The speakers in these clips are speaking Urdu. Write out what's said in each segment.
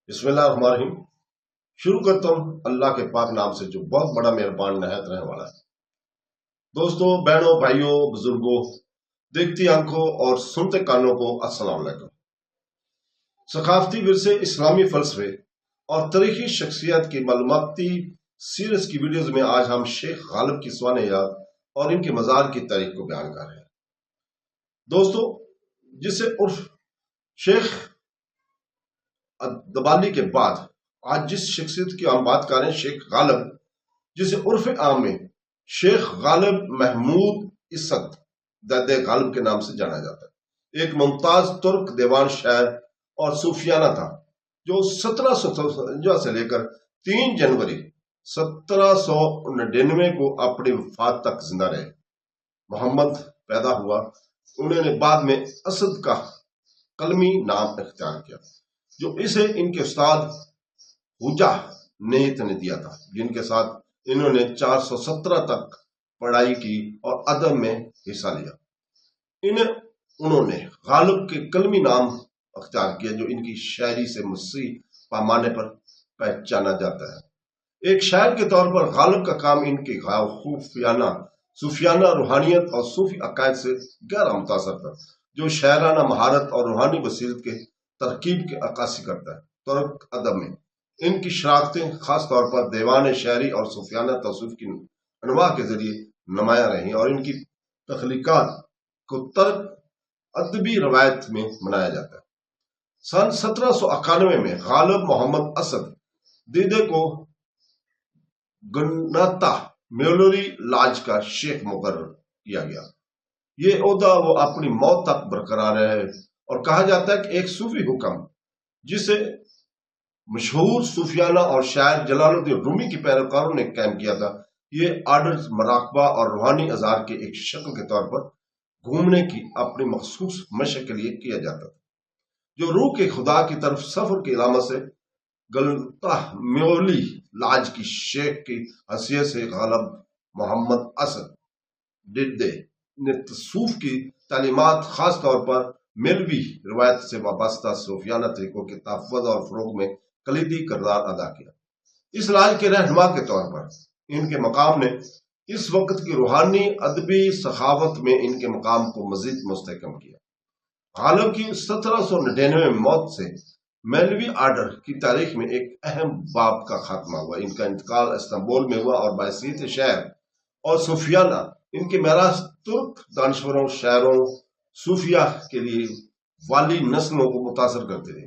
بسم اللہ الرحمن الرحیم۔ شروع کرتا ہوں اللہ کے پاک نام سے جو بہت بڑا مہربان نہایت رہنے والا ہے۔ دوستوں، بہنوں، بھائیوں، بزرگوں، دیکھتی آنکھوں اور سنتے کانوں کو السلام علیکم۔ ثقافتی ورثے، اسلامی فلسفے اور تاریخی شخصیت کی معلوماتی سیریز کی ویڈیوز میں آج ہم شیخ غالب کی سوانح یاد اور ان کے مزار کی تاریخ کو بیان کر رہے ہیں۔ دوستوں، جسے عرف شیخ دبالی کے بعد آج جس شخصیت کی ہم بات کر رہے ہیں، شیخ غالب، جسے عرف عام میں شیخ غالب محمود اسد دد غالب کے نام سے جانا جاتا ہے، ایک ممتاز ترک دیوان شاعر اور صوفیانہ تھا جو 1753 سے لے کر 3 جنوری 1799 کو اپنی وفات تک زندہ رہے۔ محمد پیدا ہوا، انہوں نے بعد میں اسد کا قلمی نام اختیار کیا جو اسے ان کے استاد حجہ نیت نے دیا تھا، جن کے ساتھ انہوں نے 417 تک پڑھائی کی اور ادب میں حصہ لیا۔ انہوں نے غالب کے قلمی نام اختیار کیا جو ان کی شاعری سے مسیح پیمانے پر پہچانا جاتا ہے۔ ایک شاعر کے طور پر غالب کا کام ان کی صوفیانہ روحانیت اور صوفی عقائد سے گہرا متاثر تھا، جو شاعرانہ مہارت اور روحانی بصیرت کے ترکیب کی عکاسی کرتا ہے۔ ترک ادب میں ان کی شراکتیں خاص طور پر دیوان شاعری اور صوفیانہ تصوف کی انواع کے ذریعے نمایاں رہیں، اور ان کی تخلیقات کو ترک ادبی روایت میں منایا جاتا ہے۔ سن 1791 میں غالب محمد اسد دیدے کو گناتا میولوری لاج کا شیخ مقرر کیا گیا۔ یہ عہدہ وہ اپنی موت تک برقرار رہے، اور کہا جاتا ہے کہ ایک صوفی حکم جسے مشہور صوفیانہ اور شاعر جلال الدین رومی کی پیروکاروں نے قائم کیا تھا، یہ آرڈر مراقبہ اور روحانی اظہار کے ایک شکل کے طور پر گھومنے کی اپنی مخصوص مشق کے لیے کیا جاتا تھا، جو روح کے خدا کی طرف سفر کی علامت سے گلتا میولی لاج کی شیخ کی حیثیت سے غالب محمد اسد ڈڈے نے تصوف کی تعلیمات، خاص طور پر ملوی روایت سے وابستہ صوفیانہ طریقوں کے تحفظ اور فروغ میں کلیدی کردار ادا کیا۔ اس لاج کے رہنما کے طور پر ان کے مقام نے اس وقت کی روحانی ادبی سخاوت میں ان کے مقام کو مزید مستحکم کیا۔ غالب کی 1799 میں موت سے ملوی آرڈر کی تاریخ میں ایک اہم باب کا خاتمہ ہوا۔ ان کا انتقال استنبول میں ہوا اور بحیثیت شاعر اور صوفیانہ ان کے میراث ترک دانشوروں، شاعروں، صوفیہ کے لیے والی نسلوں کو متاثر کرتے تھے۔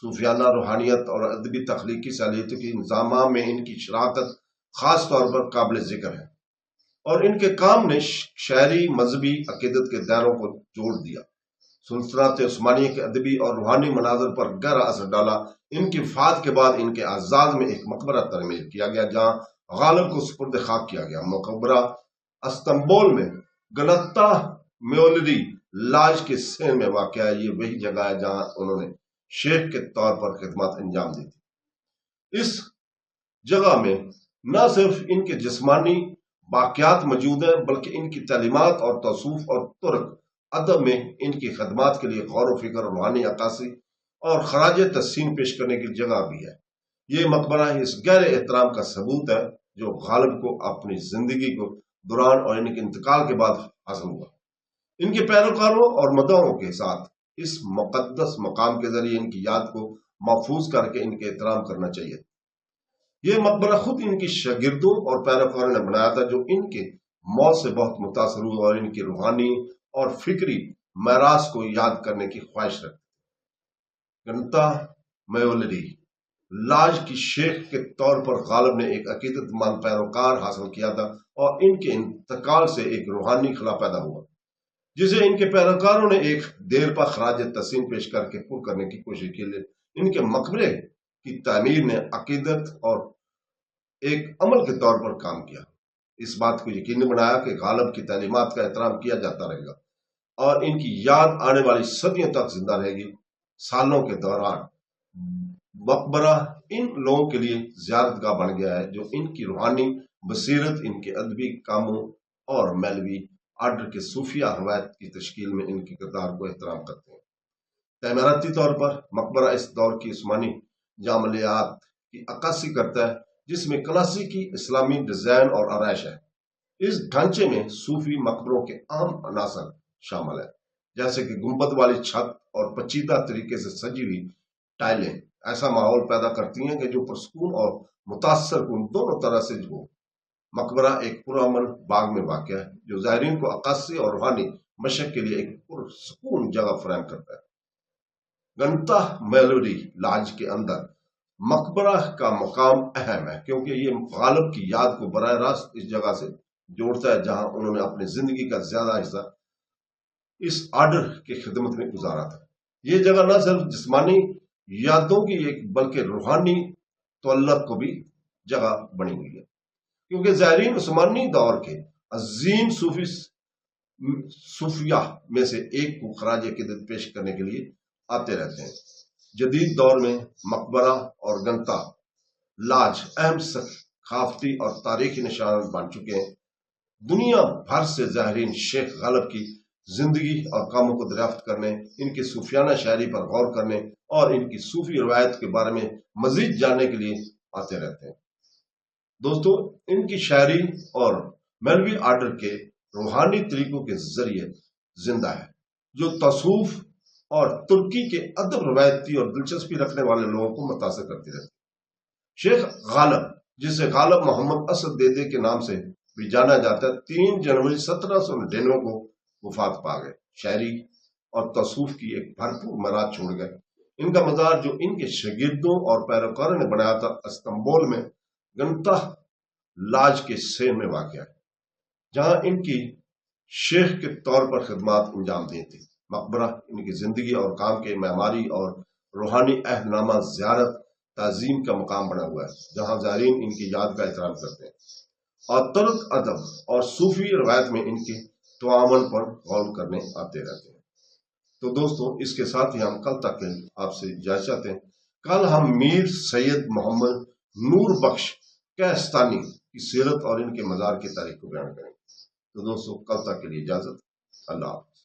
صوفیانہ روحانیت اور ادبی تخلیقی صلاحیتوں کی انضمام میں ان کی شراکت خاص طور پر قابل ذکر ہے، اور ان کے کام نے شاعری مذہبی عقیدت کے دائروں کو جوڑ دیا۔ سلطنت عثمانیہ کے ادبی اور روحانی مناظر پر گہرا اثر ڈالا۔ ان کی وفات کے بعد ان کے اعزاز میں ایک مقبرہ تعمیر کیا گیا جہاں غالب کو سپرد خاک کیا گیا۔ مقبرہ استنبول میں گلتا میولری لاج کے سین میں واقع ہے۔ یہ وہی جگہ ہے جہاں انہوں نے شیخ کے طور پر خدمات انجام دی تھی۔ اس جگہ میں نہ صرف ان کے جسمانی باقیات موجود ہیں، بلکہ ان کی تعلیمات اور تصوف اور ترک ادب میں ان کی خدمات کے لیے غور و فکر، روحانی عکاسی اور خراج تحسین پیش کرنے کی جگہ بھی ہے۔ یہ مقبرہ اس گہرے احترام کا ثبوت ہے جو غالب کو اپنی زندگی کو دوران اور ان کے انتقال کے بعد حاصل ہوا۔ ان کے پیروکاروں اور مدعوؤں کے ساتھ اس مقدس مقام کے ذریعے ان کی یاد کو محفوظ کر کے ان کے احترام کرنا چاہیے۔ یہ مقبرہ خود ان کی شاگردوں اور پیروکاروں نے بنایا تھا جو ان کے موت سے بہت متاثر ہوئے اور ان کی روحانی اور فکری میراث کو یاد کرنے کی خواہش رکھتے تھے۔ گنتا میولری لاج کی شیخ کے طور پر غالب نے ایک عقیدت مند پیروکار حاصل کیا تھا، اور ان کے انتقال سے ایک روحانی خلا پیدا ہوا جسے ان کے پیروکاروں نے ایک دیر پا خراج تحسین پیش کر کے پور کرنے کی کوشش کی۔ ان کے مقبرے کی تعمیر نے عقیدت اور ایک عمل کے طور پر کام کیا، اس بات کو یقینی بنایا کہ غالب کی تعلیمات کا احترام کیا جاتا رہے گا اور ان کی یاد آنے والی صدیوں تک زندہ رہے گی۔ سالوں کے دوران مقبرہ ان لوگوں کے لیے زیارت گاہ بن گیا ہے جو ان کی روحانی بصیرت، ان کے ادبی کاموں اور مولوی آرڈر کے صوفیہ روایت کی تشکیل میں ان کے کردار کو احترام کرتے ہیں۔ تعمیراتی طور پر مقبرہ اس دور کی عثمانی جاملیات کی عکاسی کرتا ہے جس میں کلاسیکی اسلامی ڈیزائن اور آرائش ہے۔ اس ڈھانچے میں صوفی مقبروں کے عام عناصر شامل ہیں، جیسے کہ گنبد والی چھت اور پیچیدہ طریقے سے سجی ہوئی ٹائلیں ایسا ماحول پیدا کرتی ہیں کہ جو پرسکون اور متاثر کن دونوں طرح سے ہو۔ مقبرہ ایک پرامن باغ میں واقع ہے جو زائرین کو عکاسی اور روحانی مشق کے لیے ایک پرسکون جگہ فراہم کرتا ہے۔ گنتا میلوری لاج کے اندر مقبرہ کا مقام اہم ہے کیونکہ یہ غالب کی یاد کو براہ راست اس جگہ سے جوڑتا ہے جہاں انہوں نے اپنی زندگی کا زیادہ حصہ اس آرڈر کی خدمت میں گزارا تھا۔ یہ جگہ نہ صرف جسمانی یادوں کی ایک بلکہ روحانی تعلق کو بھی جگہ بنی ہوئی ہے، کیونکہ زائرین عثمانی دور کے عظیم صوفیہ میں سے ایک کو خراج عقیدت پیش کرنے کے لیے آتے رہتے ہیں۔ جدید دور میں مقبرہ اور گنتا لاج اہم ثقافتی اور تاریخی نشان بن چکے ہیں۔ دنیا بھر سے زائرین شیخ غالب کی زندگی اور کاموں کو دریافت کرنے، ان کی صوفیانہ شاعری پر غور کرنے اور ان کی صوفی روایت کے بارے میں مزید جاننے کے لیے آتے رہتے ہیں۔ دوستو، ان کی شاعری اور میلوی آرڈر کے روحانی طریقوں کے ذریعے زندہ ہے جو تصوف اور ترکی کے ادب روایتی اور دلچسپی رکھنے والے لوگوں کو متاثر کرتی رہتی ہے۔ شیخ غالب، جسے غالب محمد اسد دیدے کے نام سے بھی جانا جاتا ہے، 3 جنوری 1799 کو وفات پا گئے۔ شاعری اور تصوف کی ایک بھرپور میراث چھوڑ گئے۔ ان کا مزار جو ان کے شاگردوں اور پیروکاروں نے بنایا تھا، استنبول میں گنتا لاج کے سین میں واقع ہے، جہاں ان کی شیخ کے طور پر خدمات انجام دی تھی۔ مقبرہ ان کی زندگی اور کام کے معماری اور روحانی عہد نامہ زیارت تعظیم کا مقام بنا ہوا ہے، جہاں زائرین ان کی یاد کا احترام کرتے ہیں اور ترک ادب اور صوفی روایت میں ان کے تعاون پر غور کرنے آتے رہتے ہیں۔ تو دوستو، اس کے ساتھ ہی ہم کل تک آپ سے اجازت چاہتے ہیں۔ کل ہم میر سید محمد نور بخش کہستانی کی سیرت اور ان کے مزار کی تاریخ کو بیان کریں گے۔ تو دوستو، کل تک کے لیے اجازت۔ اللہ حافظ۔